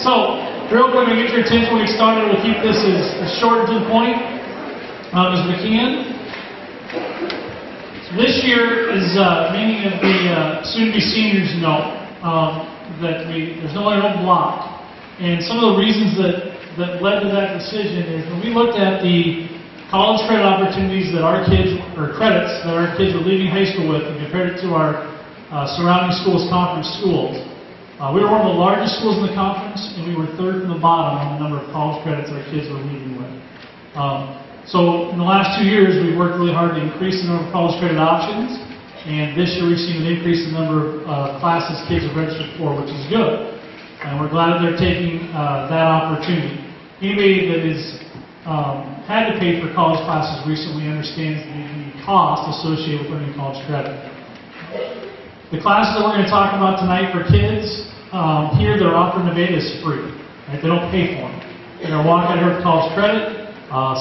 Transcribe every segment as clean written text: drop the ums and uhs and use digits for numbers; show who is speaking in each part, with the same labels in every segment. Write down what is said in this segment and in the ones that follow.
Speaker 1: So, real quick, to get your attention when we started, we'll keep this as short and to the point as we can. So this year, as many of the soon-to-be seniors know, that there's no open block. And some of the reasons that led to that decision is when we looked at the college credit opportunities that our kids, or credits that our kids were leaving high school with, and compared it to our surrounding schools, conference schools. We were one of the largest schools in the conference, and we were third from the bottom on the number of college credits our kids were leaving with. So in the last 2 years, we've worked really hard to increase the number of college credit options, and this year we've seen an increase in the number of classes kids have registered for, which is good. And we're glad that they're taking that opportunity. Anybody that has had to pay for college classes recently understands the cost associated with earning college credit. The classes that we're going to talk about tonight for kids, here they're offered in Nevada is free. Right? They don't pay for them. They're going to walk out here with college credit.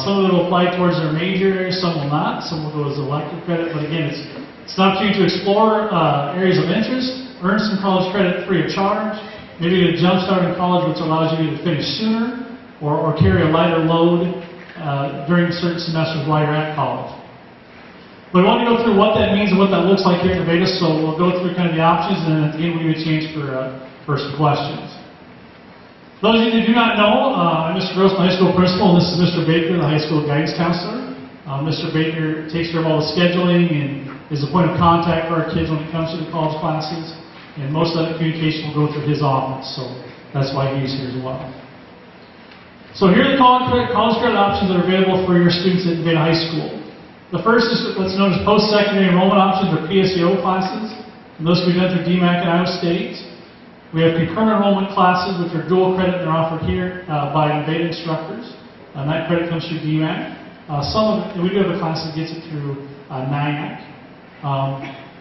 Speaker 1: Some of it will apply towards their major areas, some will not. Some will go as elective credit. But again, it's an opportunity to explore areas of interest, earn some college credit free of charge, maybe get a jump start in college which allows you to finish sooner or carry a lighter load during certain semesters while you're at college. But I want to go through what that means and what that looks like here in Nevada, so we'll go through kind of the options, and then at the end we'll give you a chance for some questions. Those of you that do not know, I'm Mr. Gross, my high school principal, and this is Mr. Baker, the high school guidance counselor. Mr. Baker takes care of all the scheduling and is the point of contact for our kids when it comes to the college classes, and most of that communication will go through his office, so that's why he's here as well. So here are the college credit options that are available for your students at Nevada High School. The first is what's known as post-secondary enrollment options, or PSEO classes, and those can be done through DMACC and Iowa State. We have concurrent enrollment classes, which are dual credit and are offered here by Nevada instructors, and that credit comes through DMACC. We do have a class that gets it through NIAC.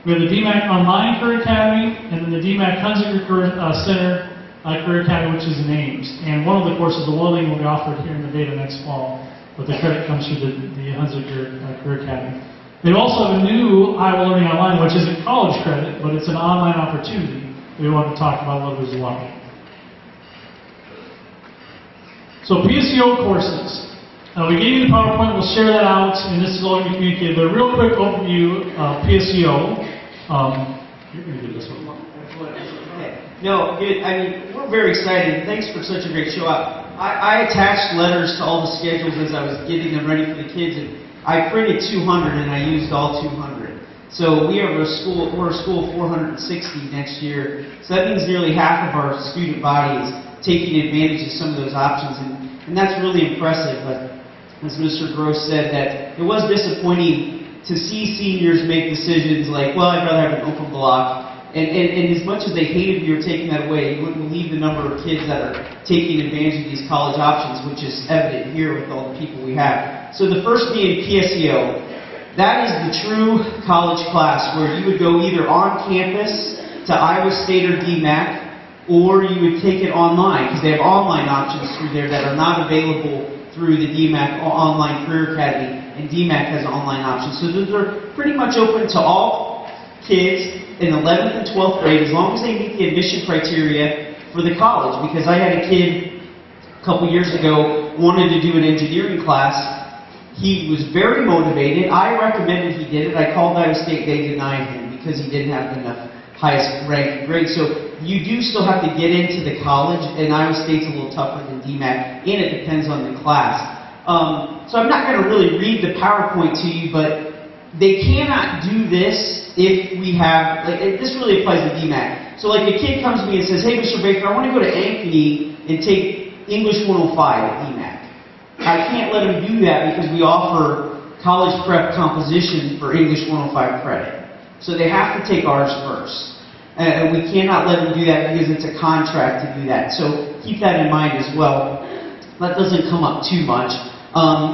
Speaker 1: We have the DMACC Online Career Academy, and then the DMACC Hunziker Center Career Academy, which is in Ames. And one of the courses, the welding, will be offered here in Nevada next fall, but the credit comes through the Hunziker Career Academy. They also have a new Iowa Learning Online, which isn't college credit, but it's an online opportunity we want to talk about a little bit as well. So PSEO courses. We gave you the PowerPoint, we'll share that out, and this is all going to be communicated. But a real quick overview of PSEO. You're going to do this one.
Speaker 2: No, I mean, we're very excited. Thanks for such a great show. I attached letters to all the schedules as I was getting them ready for the kids, and I printed 200 and I used all 200. So we're a school of 460 next year. So that means nearly half of our student body is taking advantage of some of those options, and that's really impressive. But as Mr. Gross said, that it was disappointing to see seniors make decisions like, well, I'd rather have an open block. And as much as they hated we were taking that away, you wouldn't believe the number of kids that are taking advantage of these college options, which is evident here with all the people we have. So the first being PSEO. That is the true college class where you would go either on campus to Iowa State or DMACC, or you would take it online, because they have online options through there that are not available through the DMACC Online Career Academy, and DMACC has online options. So those are pretty much open to all kids in 11th and 12th grade, as long as they meet the admission criteria for the college. Because I had a kid a couple years ago wanted to do an engineering class. He was very motivated. I recommended he did it. I called Iowa State. They denied him because he didn't have enough highest ranked grade. So you do still have to get into the college, and Iowa State's a little tougher than DMACC, and it depends on the class. So I'm not going to really read the PowerPoint to you, but they cannot do this if we have, this really applies to DMACC. So like a kid comes to me and says, hey, Mr. Baker, I want to go to Ankeny and take English 105 at DMACC. I can't let them do that because we offer college prep composition for English 105 credit. So they have to take ours first. And we cannot let them do that because it's a contract to do that. So keep that in mind as well. That doesn't come up too much.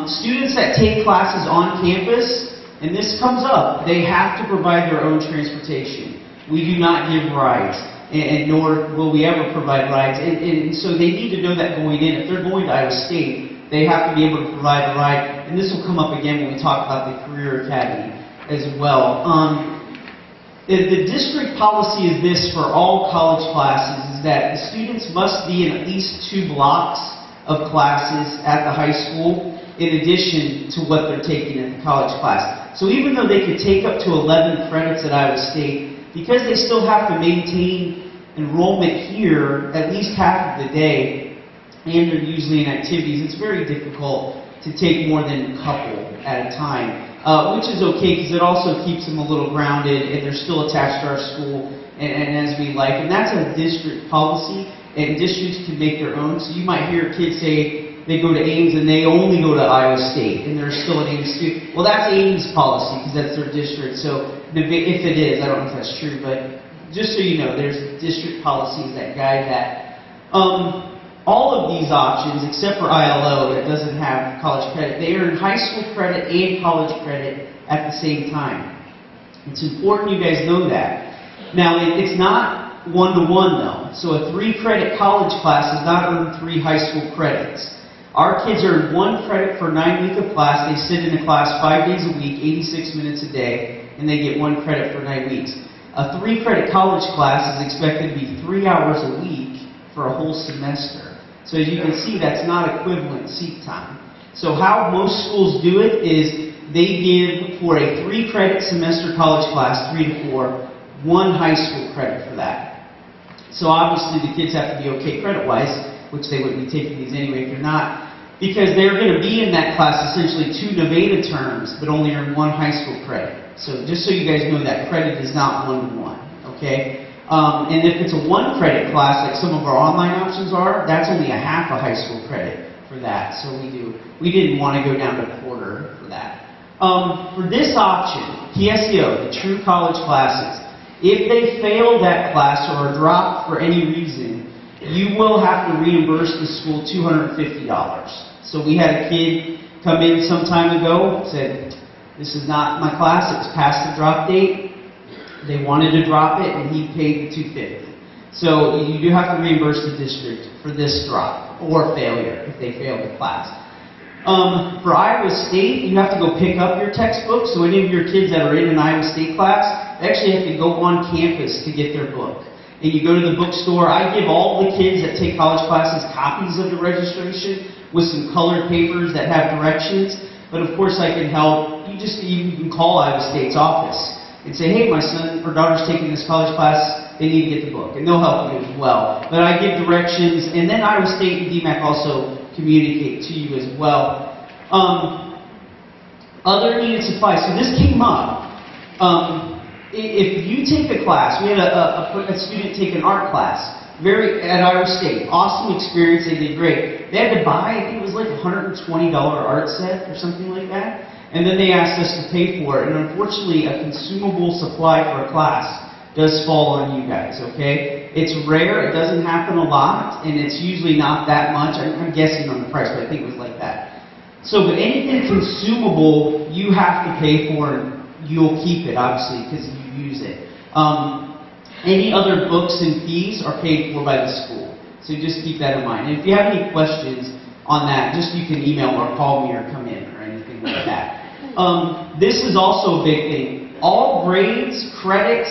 Speaker 2: Students that take classes on campus, and this comes up, they have to provide their own transportation. We do not give rides, and nor will we ever provide rides. And so they need to know that going in. If they're going to Iowa State, they have to be able to provide a ride. And this will come up again when we talk about the Career Academy as well. The district policy is this for all college classes, is is that the students must be in at least 2 blocks of classes at the high school in addition to what they're taking in the college class. So even though they could take up to 11 credits at Iowa State, because they still have to maintain enrollment here at least half of the day, and they're usually in activities, it's very difficult to take more than a couple at a time, which is okay because it also keeps them a little grounded and they're still attached to our school and as we like. And that's a district policy, and districts can make their own. So you might hear kids say they go to Ames and they only go to Iowa State and they're still an Ames student. Well, that's Ames policy because that's their district. So if it is, I don't know if that's true, but just so you know, there's district policies that guide that. All of these options, except for ILO that doesn't have college credit, they earn high school credit and college credit at the same time. It's important you guys know that. Now, it's not one-to-one though. So a 3-credit college class does not earn 3 high school credits. Our kids earn 1 credit for 9 weeks of class. They sit in a class 5 days a week, 86 minutes a day, and they get 1 credit for 9 weeks. A 3-credit college class is expected to be 3 hours a week for a whole semester. So as you can see, that's not equivalent seat time. So how most schools do it is they give, for a 3-credit semester college class, 3 to 4, 1 high school credit for that. So obviously the kids have to be okay credit-wise, which they wouldn't be taking these anyway if you're not, because they're going to be in that class essentially 2 Nevada terms, but only earn 1 high school credit. So just so you guys know that credit is not one-to-one, okay? And if it's a 1-credit class, like some of our online options are, that's only a half a high school credit for that. So we didn't want to go down to quarter for that. For this option, PSEO, the true college classes, if they fail that class or are dropped for any reason, you will have to reimburse the school $250. So we had a kid come in some time ago, said, this is not my class, it was past the drop date. They wanted to drop it, and he paid the $250. So you do have to reimburse the district for this drop or failure if they fail the class. For Iowa State, you have to go pick up your textbook. So any of your kids that are in an Iowa State class, they actually have to go on campus to get their book. And you go to the bookstore. I give all the kids that take college classes copies of the registration with some colored papers that have directions. But of course, I can help. You can call Iowa State's office and say, hey, my son or daughter's taking this college class, they need to get the book. And they'll help you as well. But I give directions, and then Iowa State and DMAC also communicate to you as well. Other needed supplies. So this came up. If you take a class, we had a student take an art class at Iowa State. Awesome experience, they did great. They had to buy, I think it was like a $120 art set or something like that. And then they asked us to pay for it. And unfortunately, a consumable supply for a class does fall on you guys, okay? It's rare, it doesn't happen a lot, and it's usually not that much. I'm guessing on the price, but I think it was like that. So, but anything consumable, you have to pay for, and you'll keep it, obviously, because you use it. Any other books and fees are paid for by the school. So just keep that in mind. And if you have any questions on that, you can email or call me or come in or anything like that. This is also a big thing. All grades, credits,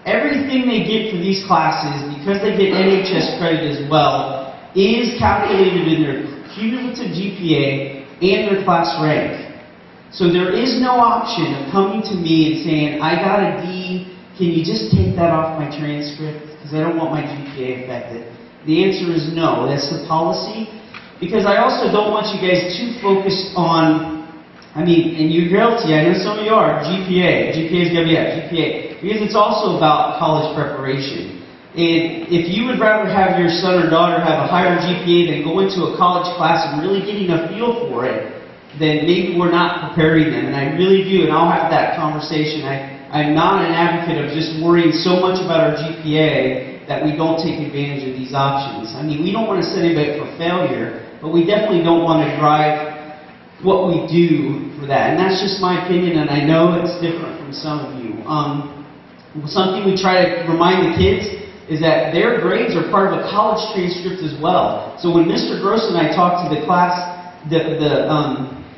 Speaker 2: everything they get for these classes, because they get NHS credit as well, is calculated in their cumulative GPA and their class rank. So there is no option of coming to me and saying, I got a D, can you just take that off my transcript? Because I don't want my GPA affected. The answer is no. That's the policy. Because I also don't want you guys too focused on, and you're guilty, I know some of you are, GPA. GPA is going to be at GPA. Because it's also about college preparation. And if you would rather have your son or daughter have a higher GPA than go into a college class and really getting a feel for it, then maybe we're not preparing them. And I really do, and I'll have that conversation. I'm not an advocate of just worrying so much about our GPA that we don't take advantage of these options. We don't want to set anybody up for failure, but we definitely don't want to drive what we do for that. And that's just my opinion, and I know it's different from some of you. Something we try to remind the kids is that their grades are part of a college transcript as well. So when Mr. Gross and I talked to the class, the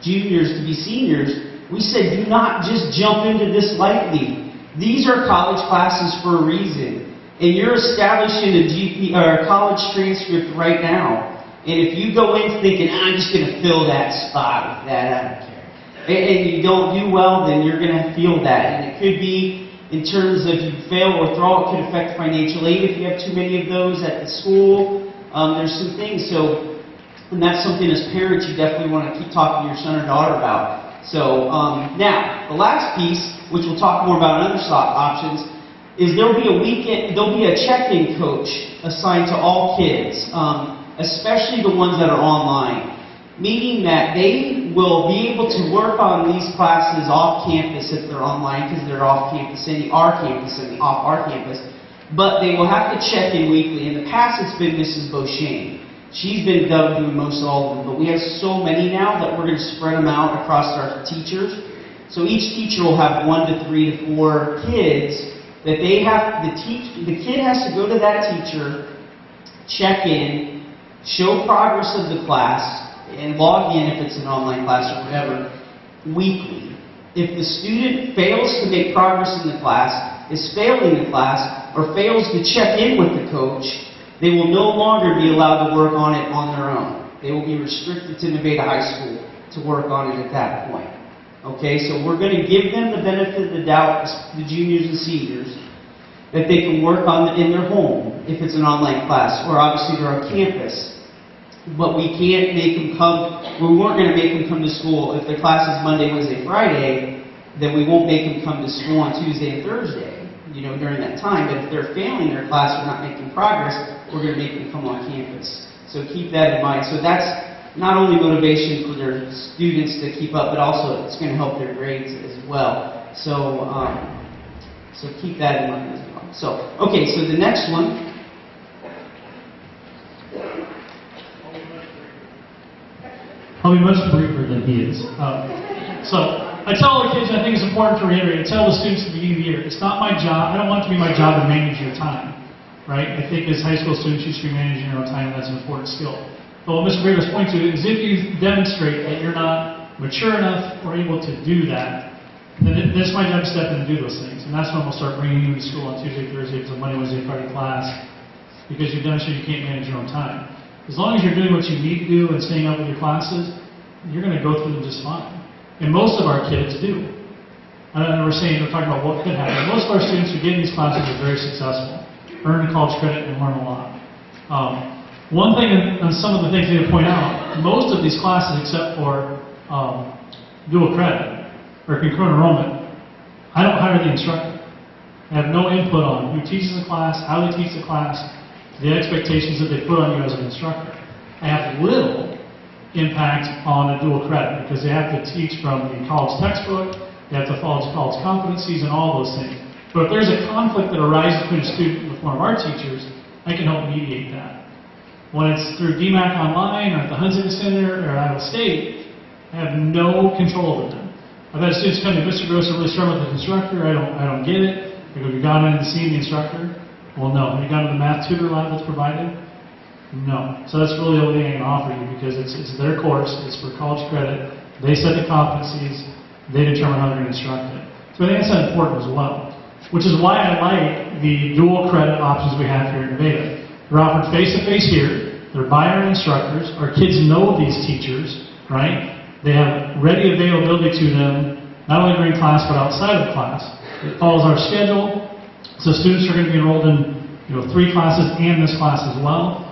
Speaker 2: juniors to be seniors, we said, do not just jump into this lightly. These are college classes for a reason. and you're establishing a GP or a college transcript right now, and if you go in thinking, I'm just going to fill that spot with that, I don't care, and you don't do well, then you're going to feel that. And it could be in terms of you fail or withdraw, it could affect financial aid if you have too many of those at the school. There's some things, and that's something as parents you definitely want to keep talking to your son or daughter about. So now, the last piece, which we'll talk more about in other options, is there'll be a check-in coach assigned to all kids, especially the ones that are online, meaning that they will be able to work on these classes off campus if they're online, because they're off campus in our campus and off our campus, but they will have to check in weekly. In the past, it's been Mrs. Beauchene. She's been doing most all of them, but we have so many now that we're going to spread them out across our teachers. So each teacher will have 1 to 3 to 4 kids that they have to teach. The kid has to go to that teacher, check in, show progress of the class, and log in if it's an online class or whatever, weekly. If the student fails to make progress in the class, is failing the class, or fails to check in with the coach, they will no longer be allowed to work on it on their own. They will be restricted to Nevada High School to work on it at that point. Okay, so we're going to give them the benefit of the doubt, the juniors and seniors, that they can work on in their home if it's an online class, or obviously they're on campus. But we can't make them come, we weren't going to make them come to school. If their class is Monday, Wednesday, Friday, then we won't make them come to school on Tuesday and Thursday, during that time. But if they're failing their class or not making progress, we're going to make them come on campus. So keep that in mind. So that's not only motivation for their students to keep up, but also it's going to help their grades as well. So, so keep that in mind as well. So, okay, so the next one.
Speaker 1: I'll be much briefer than he is. So I tell the kids, and I think it's important to reiterate, I tell the students at the beginning of the year, it's not my job, I don't want it to be my job to manage your time, right? I think as high school students, you should be managing your own time, and that's an important skill. But what Mr. Rivers points to is if you demonstrate that you're not mature enough or able to do that, then it's my job to step in and do those things. And that's when we'll start bringing you to school on Tuesday, Thursday, if it's a Monday, Wednesday, Friday class, because you've demonstrated you can't manage your own time. As long as you're doing what you need to do and staying up with your classes, you're going to go through them just fine. And most of our kids do. I know we're talking about what could happen. Most of our students who get in these classes are very successful, earn college credit, and learn a lot. One thing, and some of the things I need to point out, most of these classes, except for dual credit or concurrent enrollment, I don't hire the instructor. I have no input on who teaches the class, how they teach the class, the expectations that they put on you as an instructor. I have little impact on a dual credit because they have to teach from the college textbook, they have to follow college competencies and all those things. But if there's a conflict that arises between a student with one of our teachers, I can help mediate that. When it's through DMAC Online or at the Hunziker Center or Iowa State, I have no control over them. I've had students come to Mr. Gross, really struggling with the instructor, I don't get it. I go, have you gone in and seen the instructor? Well, no. Have you gone to the math tutor lab that's provided? No. So that's really the only thing I can offer you because it's their course, it's for college credit, they set the competencies, they determine how they're going to instruct it. So I think that's important as well, which is why I like the dual credit options we have here in Nevada. They're offered face-to-face here, they're by our instructors, our kids know these teachers, right? They have ready availability to them, not only during class but outside of class. It follows our schedule. So students are going to be enrolled in 3 classes and this class as well.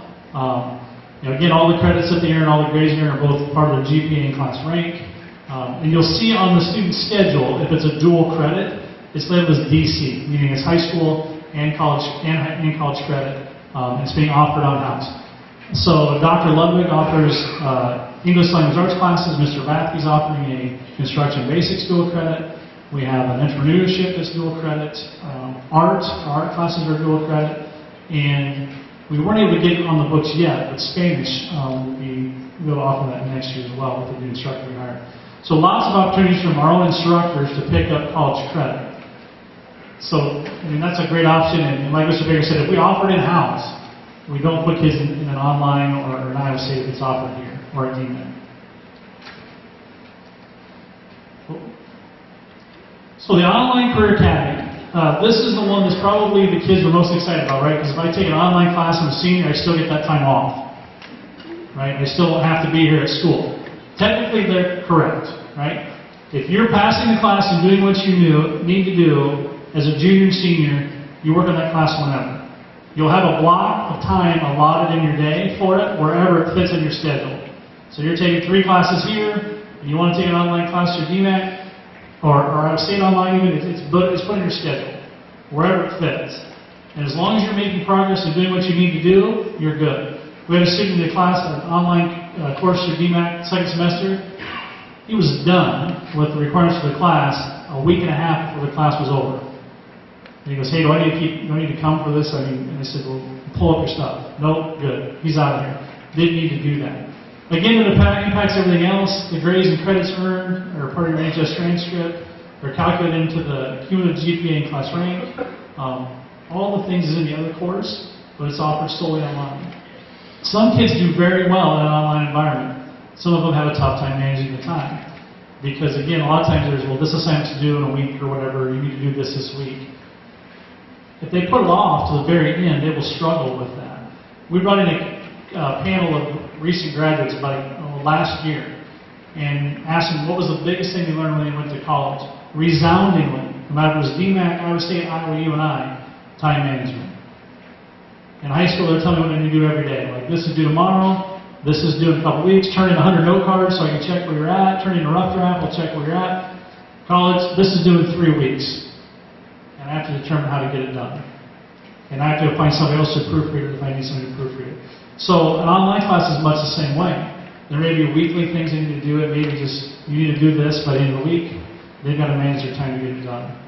Speaker 1: Again, all the credits that they earn, all the grades they earn are both part of their GPA and class rank. And you'll see on the student schedule, if it's a dual credit, it's labeled as DC, meaning it's high school and college credit. It's being offered on house. So Dr. Ludwig offers English language arts classes. Mr. Rathke's offering a construction basics dual credit. We have an entrepreneurship that's dual credit. Art classes are dual credit. And we weren't able to get it on the books yet, but Spanish we'll offer that next year as well with the new instructor we hired. So lots of opportunities from our own instructors to pick up college credit. So, that's a great option. And like Mr. Baker said, if we offer it in-house, we don't put kids in an online or an Iowa State if it's offered here or at DMAC. So the Online Career Academy This is the one that's probably the kids were most excited about, right? Because if I take an online class and I'm a senior, I still get that time off, right? I still don't have to be here at school. Technically, they're correct, right? If you're passing the class and doing what you need to do as a junior and senior, you work on that class whenever. You'll have a block of time allotted in your day for it, wherever it fits in your schedule. So you're taking 3 classes here, and you want to take an online class for DMAC, or I would say it online even, it's put in your schedule, wherever it fits. And as long as you're making progress and doing what you need to do, you're good. We had a student in the class, an online course for DMAC second semester. He was done with the requirements for the class a week and a half before the class was over. And he goes, hey, do I need to come for this? And I said, well, pull up your stuff. Nope, good. He's out of here. Didn't need to do that. Again, it impacts everything else. The grades and credits earned are part of your NHS transcript. They're calculated into the cumulative GPA and class rank. All the things is in the other course, but it's offered solely online. Some kids do very well in an online environment. Some of them have a tough time managing the time. Because again, a lot of times there's, well, this assignment's due in a week or whatever, you need to do this week. If they put it off to the very end, they will struggle with that. We brought in a panel of recent graduates about last year and asked them what was the biggest thing they learned when they went to college. Resoundingly, no matter if it was DMAC, Iowa State, Iowa, UNI, time management. In high school, they're telling me what I need to do every day. Like, this is due tomorrow, this is due in a couple weeks, turn in 100 note cards so I can check where you're at, turn in a rough draft, I'll check where you're at. College, this is due in 3 weeks. And I have to determine how to get it done. And I have to find somebody else to proofread it if I need somebody to proofread it. So an online class is much the same way. There may be weekly things they need to do. It may be just, you need to do this by the end of the week. They've got to manage their time to get it done.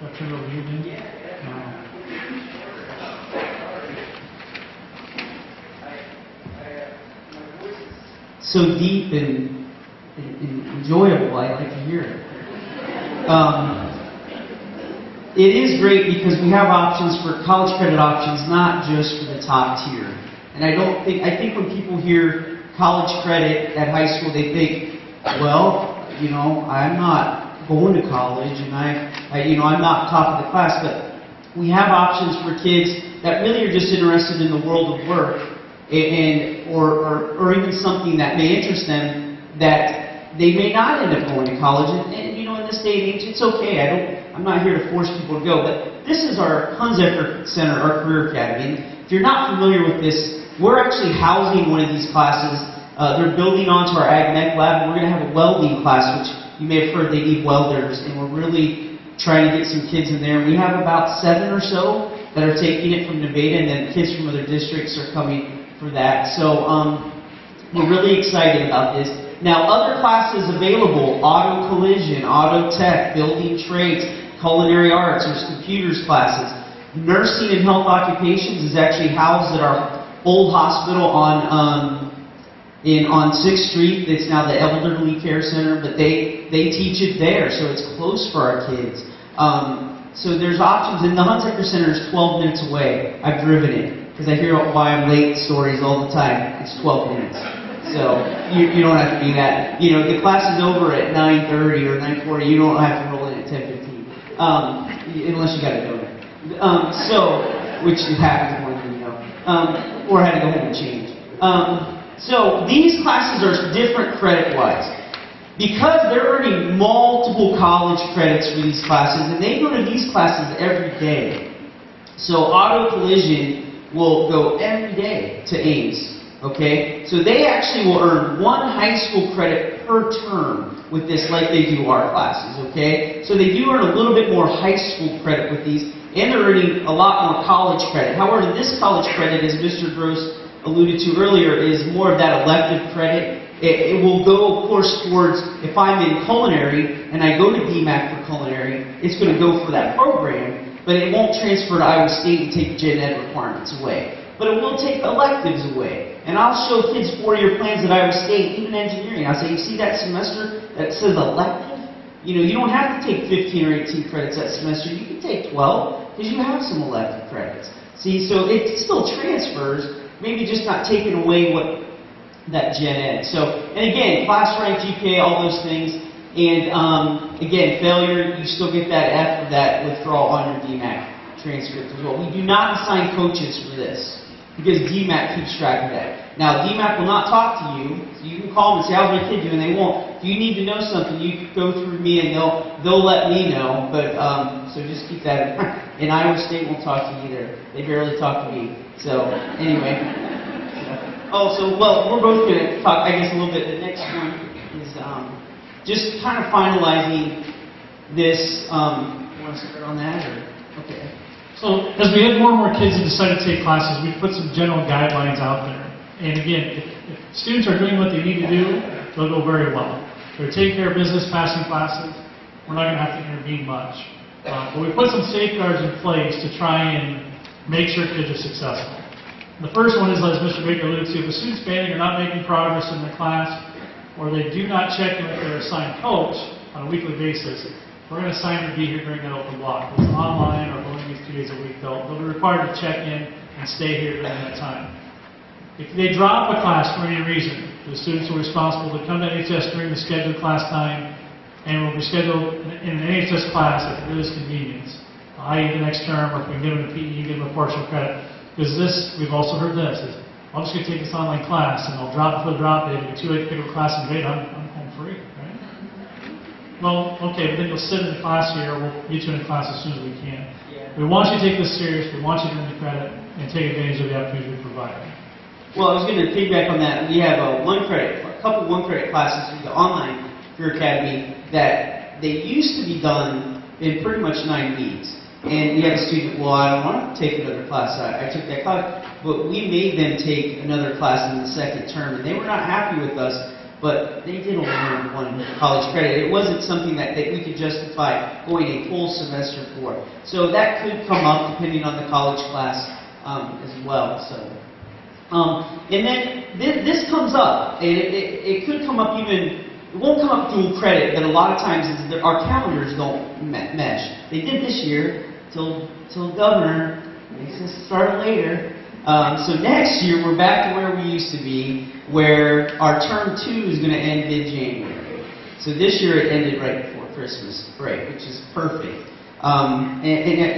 Speaker 1: I'll turn it over to you, Ben.
Speaker 2: So deep and enjoyable, I like to hear it. It is great because we have options for college credit options, not just for the top tier. And I think when people hear college credit at high school, they think, well, I'm not going to college and I'm not top of the class, but we have options for kids that really are just interested in the world of work or even something that may interest them that they may not end up going to college. And in this day and age, it's okay. I'm not here to force people to go, but this is our Hunziker Center, our Career Academy. And if you're not familiar with this, we're actually housing one of these classes. They're building onto our Ag Mech Lab. We're going to have a welding class, which you may have heard they need welders, and we're really trying to get some kids in there. We have about 7 or so that are taking it from Nevada, and then kids from other districts are coming for that. So we're really excited about this. Now, other classes available: auto collision, auto tech, building trades, culinary arts, there's computers classes. Nursing and health occupations is actually housed at our old hospital on 6th Street. It's now the Elderly Care Center, but they teach it there, so it's close for our kids. So there's options, and the Hunziker Center is 12 minutes away. I've driven it, because I hear why I'm late stories all the time. It's 12 minutes. So you don't have to do that. The class is over at 9:30 or 9:40. You don't have to roll in at 10:15, unless you got a donut. Which happens more than you know, or had to go home and change. So these classes are different credit-wise because they're earning multiple college credits for these classes, and they go to these classes every day. So auto collision will go every day to Ames. Okay, so they actually will earn 1 high school credit per term with this, like they do our classes. Okay, so they do earn a little bit more high school credit with these, and they're earning a lot more college credit. However, this college credit, as Mr. Gross alluded to earlier, is more of that elective credit. It will go, of course, towards, if I'm in culinary and I go to DMAC for culinary, it's going to go for that program, but it won't transfer to Iowa State and take gen ed requirements away. But it will take electives away. And I'll show kids 4-year plans at Iowa State, even engineering. I'll say, you see that semester that says elective? You don't have to take 15 or 18 credits that semester. You can take 12 because you have some elective credits. See, so it still transfers, maybe just not taking away that gen ed. So, and again, class rank, GPA, all those things. And again, failure, you still get that F or that withdrawal on your DMAC transcript as well. We do not assign coaches for this because DMAC keeps track of that. Now, DMAC will not talk to you, so you can call them and say, how's my kid doing? They won't. If you need to know something, you can go through me and they'll let me know. But so just keep that in mind. And Iowa State won't talk to you either. They barely talk to me. So anyway. Oh, so well, we're both going to talk, I guess, a little bit. The next one is just kind of finalizing this. Want to start on that or okay?
Speaker 1: So as we had more and more kids that decided to take classes, we put some general guidelines out there. And again, if students are doing what they need to do, they'll go very well. If they're taking care of business, passing classes, we're not going to have to intervene much. But we put some safeguards in place to try and make sure kids are successful. The first one is, as Mr. Baker alluded to, if a student's failing or not making progress in their class, or they do not check in with their assigned coach on a weekly basis, we're going to assign them to be here during that open block. If it's online or going these 2 days a week, they'll be required to check in and stay here during that time. If they drop a class for any reason, the students are responsible to come to NHS during the scheduled class time and will be scheduled in an NHS class at the earliest convenience, i.e. the next term, or if we can give them a PE, give them a partial credit. Because this, we've also heard this, is I'm just going to take this online class and I'll drop before the drop date. It'll be too late to pick up a class and grade. I'm home free, right? Well, okay, but then you'll sit in the class here. We'll get you in class as soon as we can.
Speaker 2: Yeah.
Speaker 1: We want you to take this serious. We want you to earn the credit and take advantage of the opportunities we provide.
Speaker 2: Well, I was going to piggyback on that. We have a couple one-credit classes through the online Career Academy that they used to be done in pretty much 9 weeks. And we had a student, well, I don't want to take another class. I took that class. But we made them take another class in the second term, and they were not happy with us, but they did only earn 1 college credit. It wasn't something that we could justify going a full semester for. So that could come up depending on the college class as well. So. And then this comes up, and it could come up even, it won't come up dual credit, but a lot of times is that our calendars don't mesh. They did this year, till governor makes us start later. So next year, we're back to where we used to be, where our term 2 is going to end mid-January. So this year, it ended right before Christmas break, which is perfect. And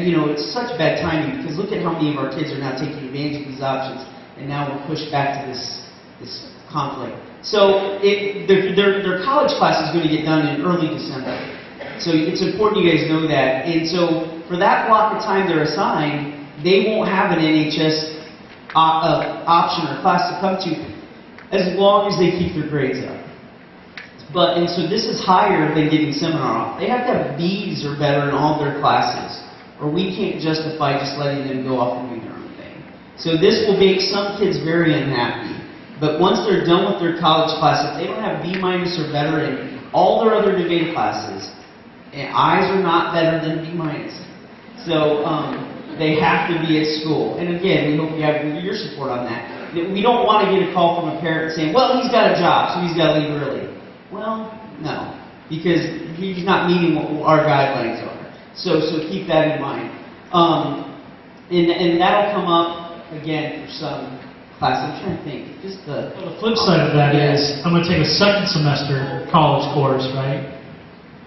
Speaker 2: you know, it's such bad timing, because look at how many of our kids are now taking advantage of these options. And now we're pushed back to this conflict. So their college class is going to get done in early December. So it's important you guys know that. And so for that block of time they're assigned, they won't have an NHS option or class to come to as long as they keep their grades up. And so this is higher than getting seminar off. They have to have B's or better in all their classes, or we can't justify just letting them go off and do their own. So this will make some kids very unhappy. But once they're done with their college class, if they don't have B- or better in all their other debate classes, and I's are not better than B-. So they have to be at school. And again, we hope you have your support on that. We don't want to get a call from a parent saying, well, he's got a job, so he's got to leave early. Well, no, because he's not meeting what our guidelines are. So keep that in mind. And that'll come up again for some class. I'm trying to think.
Speaker 1: Well, the flip side of that is I'm going to take a second semester college course, right?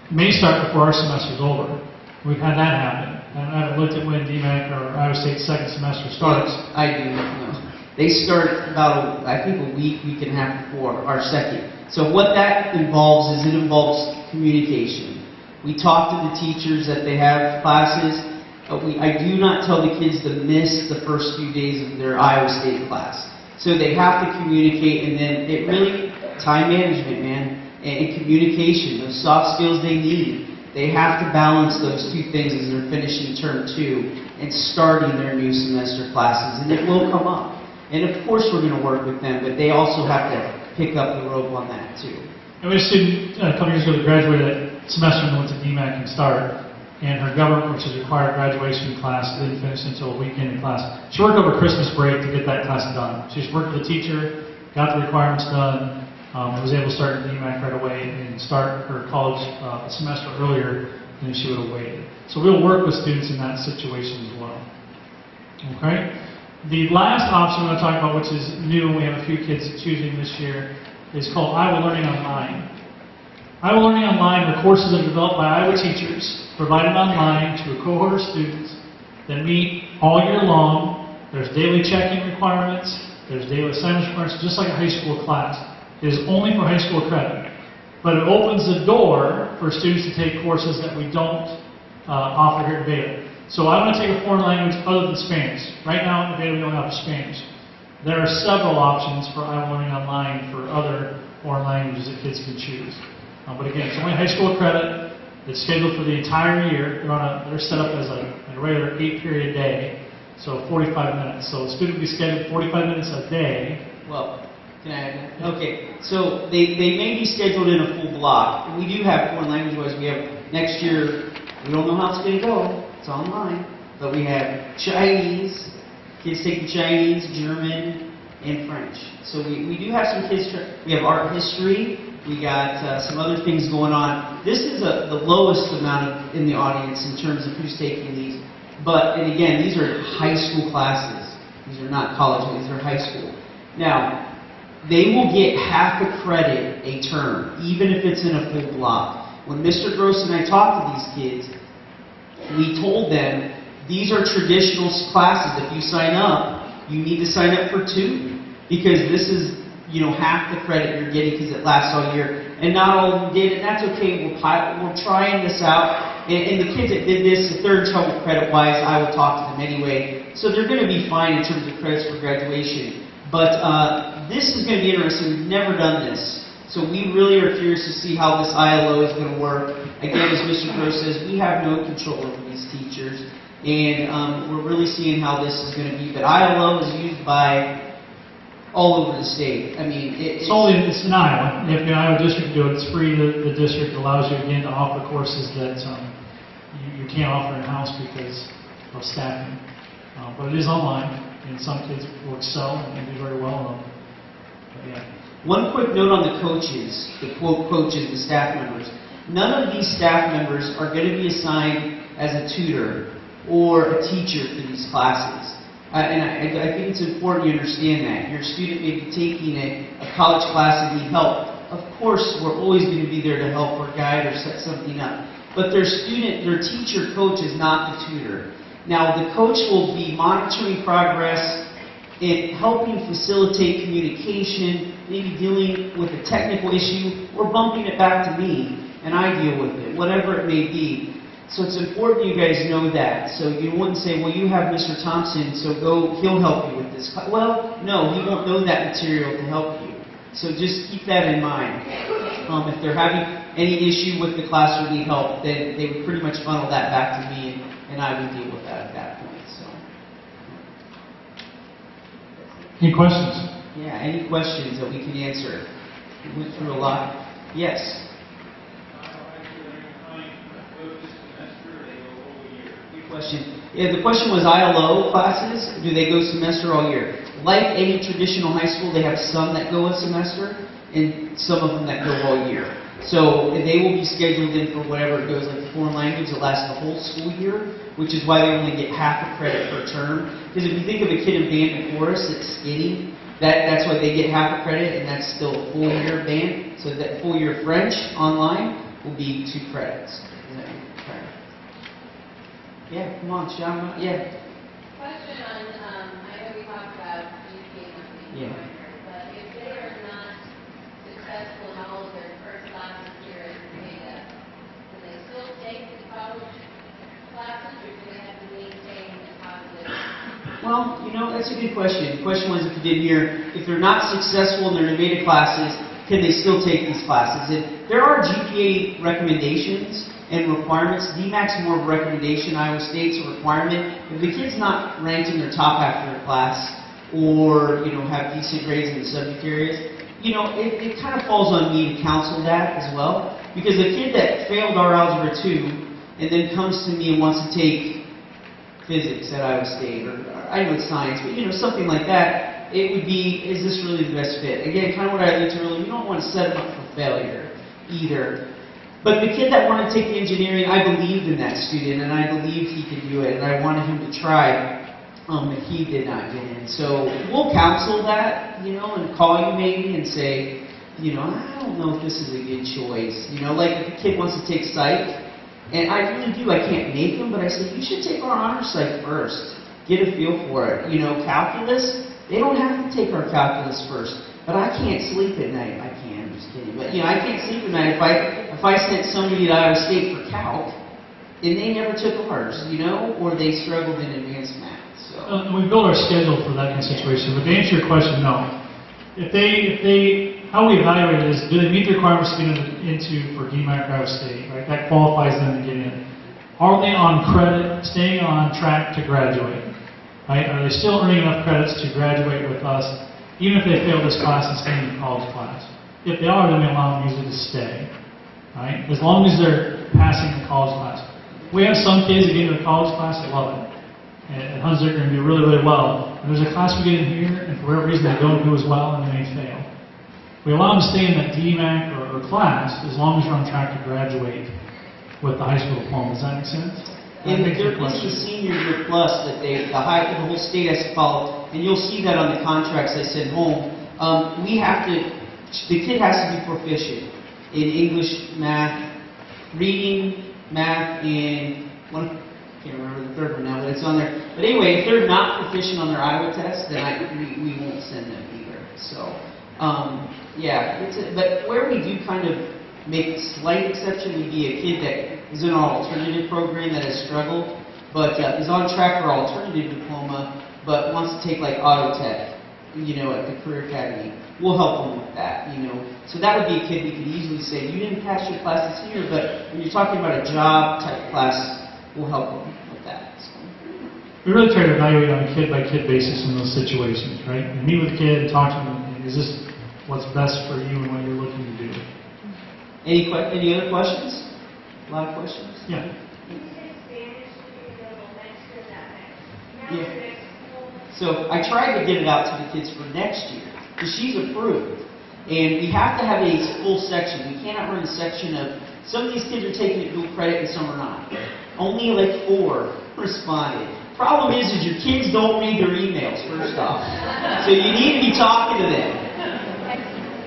Speaker 1: It may start before our semester's over. We've had that happen. And I haven't looked at when DMAC or Iowa State's second semester starts.
Speaker 2: I do know. They start about, I think, a week and a half before our second. So what that involves is it involves communication. We talk to the teachers that they have classes. I do not tell the kids to miss the first few days of their Iowa State class. So they have to communicate, and then it really, time management, man, and communication, those soft skills they need. They have to balance those 2 things as they're finishing term 2 and starting their new semester classes, and it will come up. And of course we're going to work with them, but they also have to pick up the rope on that too.
Speaker 1: And we had a student a couple years ago that graduated that semester and went to DMAC and start. And her government, which is required graduation class, didn't finish until a weekend in class. She worked over Christmas break to get that class done. She just worked with the teacher, got the requirements done, and was able to start at DMAC right away and start her college semester earlier than she would have waited. So we'll work with students in that situation as well. Okay? The last option I'm going to talk about, which is new, and we have a few kids choosing this year, is called Iowa Learning Online. Iowa Learning Online are courses that are developed by Iowa teachers, provided online to a cohort of students that meet all year long. There's daily check-in requirements, there's daily assignment requirements, just like a high school class. It is only for high school credit. But it opens the door for students to take courses that we don't offer here at Beta. So I want to take a foreign language other than Spanish. Right now at Beta we only offer Spanish. There are several options for Iowa Learning Online for other foreign languages that kids can choose. But again, it's only high school credit. It's scheduled for the entire year. They're set up as a regular 8-period day, so 45 minutes. So the student will be scheduled 45 minutes a day.
Speaker 2: Well, can I add that? Okay, so they may be scheduled in a full block. We do have foreign language-wise. We have next year, we don't know how it's going to go. It's online. But we have Chinese, kids taking Chinese, German, and French. So we do have some kids, we have art history. We got some other things going on. This is the lowest amount in the audience in terms of who's taking these. But, and again, these are high school classes. These are not college, these are high school. Now, they will get half a credit a term, even if it's in a full block. When Mr. Gross and I talked to these kids, we told them, these are traditional classes. If you sign up, you need to sign up for 2, because this is, you know, half the credit you're getting because it lasts all year. And not all of them did, and that's okay. We're trying this out. And the kids that did this, if they're in trouble credit-wise, I will talk to them anyway. So they're going to be fine in terms of credits for graduation. But this is going to be interesting. We've never done this. So we really are curious to see how this ILO is going to work. Again, as Mr. Gross says, we have no control over these teachers. And we're really seeing how this is going to be. But ILO is used by all over the state. I mean, it's
Speaker 1: in Iowa. If the Iowa district do it, it's free to the district. It allows you again to offer courses that you can't offer in-house because of staffing. But it is online, and some kids will excel and do very well in them. But yeah.
Speaker 2: One quick note on the coaches, the quote coaches, the staff members. None of these staff members are going to be assigned as a tutor or a teacher for these classes. And I think it's important you understand that. Your student may be taking a college class and need help. Of course, we're always going to be there to help or guide or set something up. But their teacher coach is not the tutor. Now, the coach will be monitoring progress and helping facilitate communication, maybe dealing with a technical issue, or bumping it back to me, and I deal with it, whatever it may be. So it's important you guys know that. So you wouldn't say, well, you have Mr. Thompson, so he'll help you with this. Well, no, he won't know that material to help you. So just keep that in mind. If they're having any issue with the class or need help, then they would pretty much funnel that back to me, and I would deal with that at that point. So.
Speaker 1: Any questions?
Speaker 2: Yeah, any questions that we can answer? We went through a lot. Yes. Question. Yeah, the question was ILO classes, do they go semester all year? Like any traditional high school, they have some that go a semester and some of them that go all year. So they will be scheduled in for whatever it goes, like the foreign language that lasts the whole school year, which is why they only get half a credit per term. Because if you think of a kid in band and chorus that's skinny, that's why they get half a credit, and that's still a full year band. So that full year French online will be 2 credits. Yeah, come on, Sean. Yeah.
Speaker 3: Question on, I know we talked about GPA
Speaker 2: Yeah.
Speaker 3: but if they are not successful in all of their first classes here at Beta, can they still take the college classes, or do they have to maintain a positive?
Speaker 2: Well, you know, that's a good question. The question was, if you didn't hear, if they're not successful in their Nevada classes, can they still take these classes? And there are GPA recommendations and requirements. DMAC's more of a recommendation. Iowa State's a requirement. If the kid's not ranked in their top half of their class, or have decent grades in the subject areas, it kind of falls on me to counsel that as well. Because the kid that failed our Algebra 2 and then comes to me and wants to take physics at Iowa State, or I know it's science, but something like that, it would be, is this really the best fit? Again, kind of what I alluded to earlier, you don't want to set them up for failure either. But the kid that wanted to take the engineering, I believed in that student, and I believed he could do it, and I wanted him to try, but he did not get in. So we'll counsel that, and call you maybe and say, I don't know if this is a good choice. Like if a kid wants to take psych, and I really do, I can't make them, but I say, you should take our honor psych first. Get a feel for it. Calculus, they don't have to take our calculus first. But I can't sleep at night. I can, I'm just kidding. But, I can't sleep at night if I sent somebody to Iowa State for calc, and they never took ours, or they struggled in advanced math. So.
Speaker 1: We build our schedule for that kind of situation, but to answer your question, no. If they, how we evaluate it is, do they meet the requirements to get into for DMAC or Iowa State, right? That qualifies them to get in. Are they on credit, staying on track to graduate, right? Are they still earning enough credits to graduate with us, even if they fail this class and stay in the college class? If they are, then we allow them usually to stay, right? As long as they're passing the college class. We have some kids that get into the college class that love it. And Hunslick are going to do really, really well. And there's a class we get in here, and for whatever reason they don't do as well, and they may fail. We allow them to stay in that DMAC or class as long as you're on track to graduate with the high school diploma. Does that make sense?
Speaker 2: And there is the senior year plus that the whole state has to follow, and you'll see that on the contracts they send home. The kid has to be proficient in English, math, reading, math, and I can't remember the third one now, but it's on there. But anyway, if they're not proficient on their Iowa test, then we won't send them either. So, but where we do kind of make a slight exception would be a kid that is in our alternative program that has struggled, but is on track for alternative diploma, but wants to take like auto tech, at the Career Academy. We'll help them with that, So that would be a kid we could easily say, you didn't pass your classes here, but when you're talking about a job type class, we'll help them with that. So.
Speaker 1: We really try to evaluate on a kid-by-kid basis in those situations, right? You meet with the kid and talk to them, is this what's best for you and what you're looking to do?
Speaker 2: Any other questions? A lot of questions?
Speaker 1: Yeah.
Speaker 2: Yeah. So I tried to get it out to the kids for next year, because she's approved. And we have to have a full section. We cannot run a section of, some of these kids are taking it dual credit and some are not. Only like 4 responded. Problem is your kids don't read their emails, first off. So you need to be talking to them.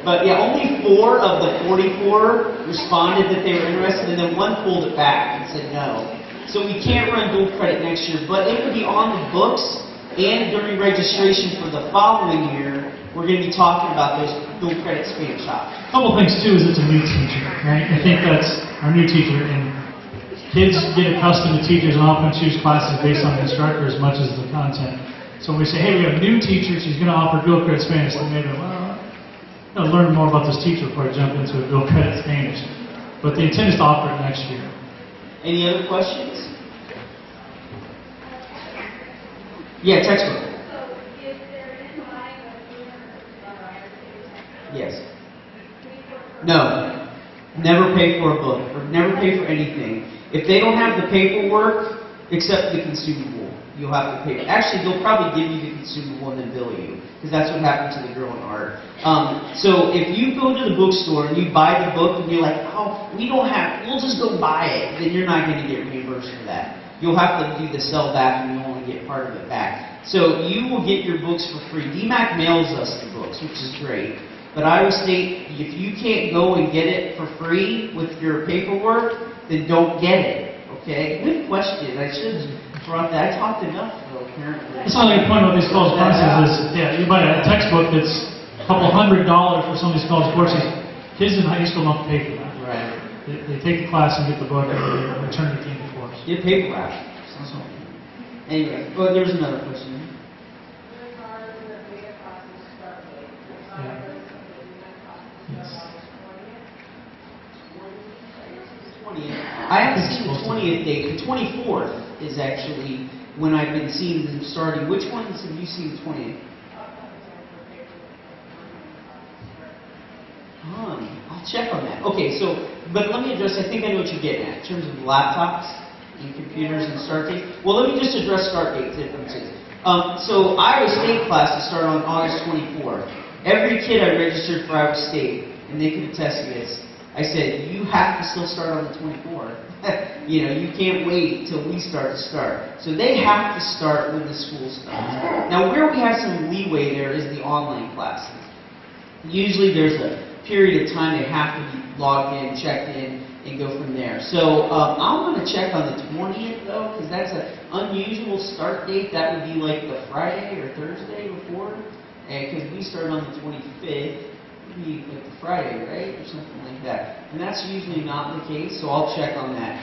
Speaker 2: But yeah, only 4 of the 44 responded that they were interested, and then 1 pulled it back and said no. So we can't run dual credit next year, but it will be on the books, and during registration for the following year, we're going to be talking about those dual credit Spanish shops.
Speaker 1: A couple things too is it's a new teacher, right? I think that's our new teacher, and kids get accustomed to teachers and often choose classes based on the instructor as much as the content. So when we say, hey, we have a new teacher, she's going to offer dual credit Spanish, then maybe, well, I'll learn more about this teacher before I jump into a dual credit Spanish. But the intent is to offer it next year.
Speaker 2: Any other questions? Yeah, textbook. Yes. No. Never pay for a book, or never pay for anything. If they don't have the paperwork, except the consumable, you'll have to pay. Actually, they'll probably give you the consumable and then bill you, because that's what happened to the girl in art. So if you go to the bookstore and you buy the book and you're like, oh, we'll just go buy it, then you're not going to get reimbursed for that. You'll have to do the sell back and you only get part of it back. So you will get your books for free. DMAC mails us the books, which is great. But Iowa State, if you can't go and get it for free with your paperwork, then don't get it. Okay? Good question. I should have brought that. I talked enough, though, apparently.
Speaker 1: That's not a good point about these college classes is, you buy a textbook that's a couple $100 for some of these college courses. Kids in high school don't pay for that.
Speaker 2: Right.
Speaker 1: They take the class and get the book and they return it to the course.
Speaker 2: Get paper wrap. Anyway, well, there's another question.
Speaker 1: Yeah. Yes.
Speaker 2: 20th. I haven't seen the 20th date. The 24th is actually when I've been seeing them starting. Which ones have you seen the 20th? I'll check on that. Okay, so, but let me address, I think I know what you're getting at, in terms of laptops and computers and start date. Well, let me just address start date differences. So Iowa State classes start on August 24th. Every kid I registered for Iowa State, and they can attest to this, I said, you have to still start on the 24th. You can't wait till we start to start. So they have to start when the school starts. Now, where we have some leeway there is the online classes. Usually there's a period of time they have to be logged in, checked in, and go from there. So I'm going to check on the 20th though, because that's an unusual start date. That would be like the Friday or Thursday before, because we start on the 25th. It would be like the Friday, right, or something like that. And that's usually not the case, so I'll check on that.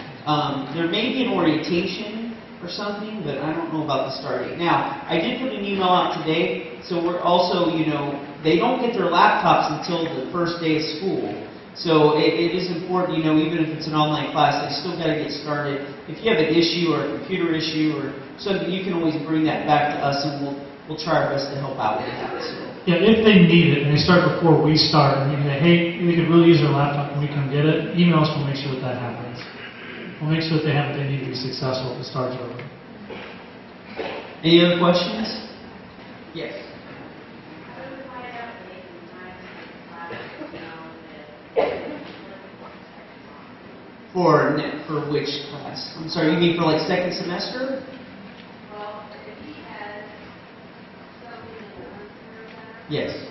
Speaker 2: There may be an orientation or something, but I don't know about the start date. Now, I did put an email out today, so we're also, they don't get their laptops until the first day of school. So it is important, even if it's an online class, they still got to get started. If you have an issue or a computer issue or something, you can always bring that back to us, and we'll try our best to help out with that. So.
Speaker 1: Yeah, if they need it and they start before we start, and they could really use their laptop and we can get it, email us, we'll make sure that happens. We'll make sure that they have what they need to be successful at the start early.
Speaker 2: Any other questions? Yes. For which class? I'm sorry, you mean for like second semester?
Speaker 3: Well, if he has something in the Hunsford
Speaker 2: Yes.
Speaker 3: is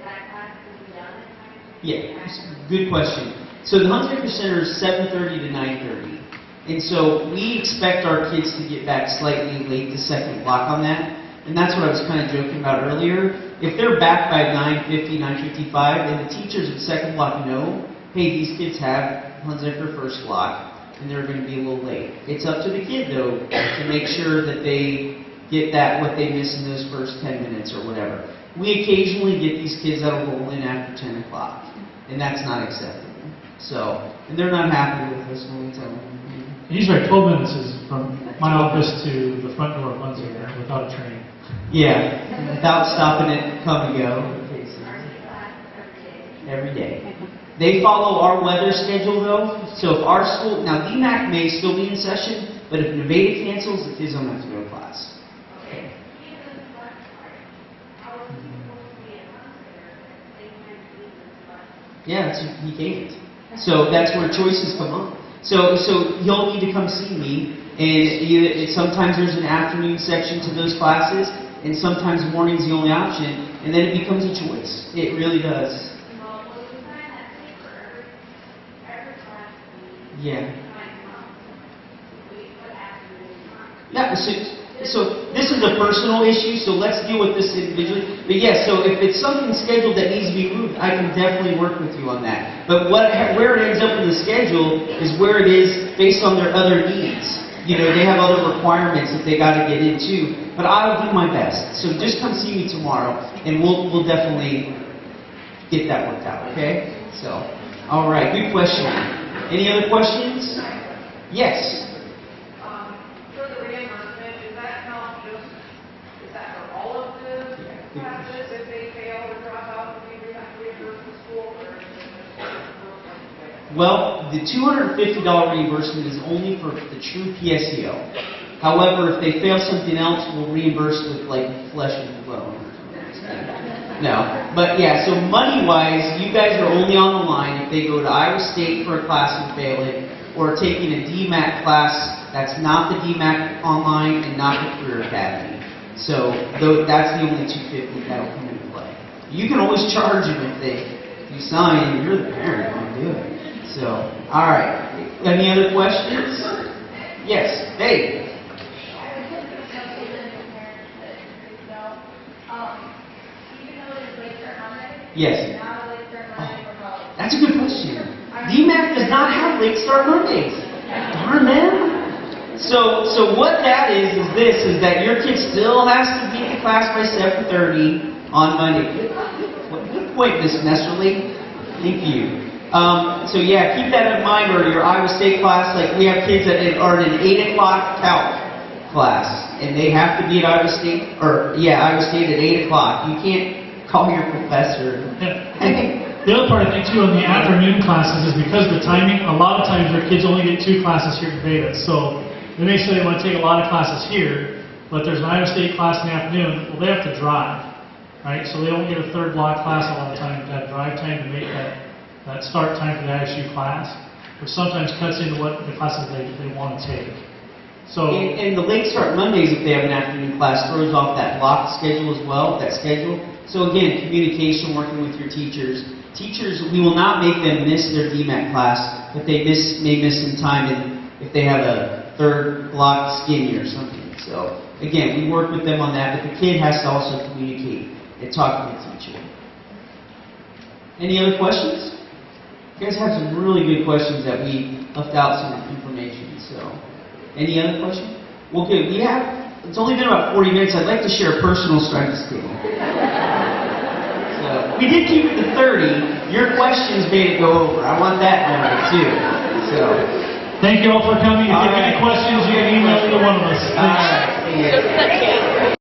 Speaker 3: that class going to be done in time?
Speaker 2: Yeah, good question. So the Hunsaker Center is 7:30 to 9:30. And so we expect our kids to get back slightly late the second block on that. And that's what I was kind of joking about earlier. If they're back by 9:50, 9:55, then the teachers at second block know, hey, these kids have Hunsaker first block, and they're going to be a little late. It's up to the kid, though, to make sure that they get what they miss in those first 10 minutes or whatever. We occasionally get these kids that'll roll in after 10 o'clock, and that's not acceptable. So, and they're not happy with us when we tell them.
Speaker 1: He's right, 12 minutes is from my office to the front door of Hunsaker without a train.
Speaker 2: Yeah, without stopping it, come and go. Every day. They follow our weather schedule though, so if our school, now DMAC may still be in session, but if Nevada cancels, the kids don't have to go to class. Okay. Yeah, he can't. So that's where choices come up. So he'll need to come see me, and sometimes there's an afternoon section to those classes, and sometimes morning's the only option, and then it becomes a choice. It really does. Yeah. Yeah, so this is a personal issue, so let's deal with this individually. But yes, so if it's something scheduled that needs to be moved, I can definitely work with you on that. But where it ends up in the schedule is where it is based on their other needs. They have other requirements that they got to get into. But I'll do my best. So just come see me tomorrow, and we'll definitely get that worked out, okay? So, all right, good question. Any other questions? Yes.
Speaker 4: For the reimbursement, is that for all of the classes if they fail or drop out, do we have to reimburse the school, or is it just
Speaker 2: Well, the $250 reimbursement is only for the true PSEO. However, if they fail something else, we'll reimburse with like flesh and bone or something. No, but yeah, so money-wise, you guys are only on the line if they go to Iowa State for a class and fail it, or taking a DMAC class that's not the DMAC online and not the Career Academy. So that's the only $250 that'll come into play. You can always charge them if you sign, you're the parent, you do it. So, all right. Any other questions? Yes, Dave. Yes. That's a good question. DMAC does not have late start Mondays. Darn them. So what that is that your kid still has to be in class by 7:30 on Monday. Good point, Miss Nesserly. Thank you. So yeah, keep that in mind, or your Iowa State class. Like we have kids that are in an 8 o'clock calc class, and they have to be at Iowa State, Iowa State at 8 o'clock. You can't call your professor.
Speaker 1: The other part I think too on the afternoon classes is because of the timing, a lot of times their kids only get 2 classes here at Beta. So they may say they want to take a lot of classes here, but there's an Iowa State class in the afternoon, well they have to drive, right? So they don't get a third block class a lot of the time, that drive time to make that start time for the ISU class, which sometimes cuts into what the classes they want to take. So
Speaker 2: and the late start Mondays, if they have an afternoon class, throws off that block schedule as well, that schedule. So again, communication, working with your teachers teachers, we will not make them miss their DMAT class, but they may miss some time if they have a third block skinny or something. So again, we work with them on that, but the kid has to also communicate and talk to the teacher. Any other questions? You guys have some really good questions that we left out some information. So, any other questions? Well, good. It's only been about 40 minutes. I'd like to share a personal strengths table. So, we did keep it to 30. Your questions made it go over. I want that number too. So,
Speaker 1: Thank you all for coming. If you have any questions, you can email either one of us.
Speaker 2: all right. See ya.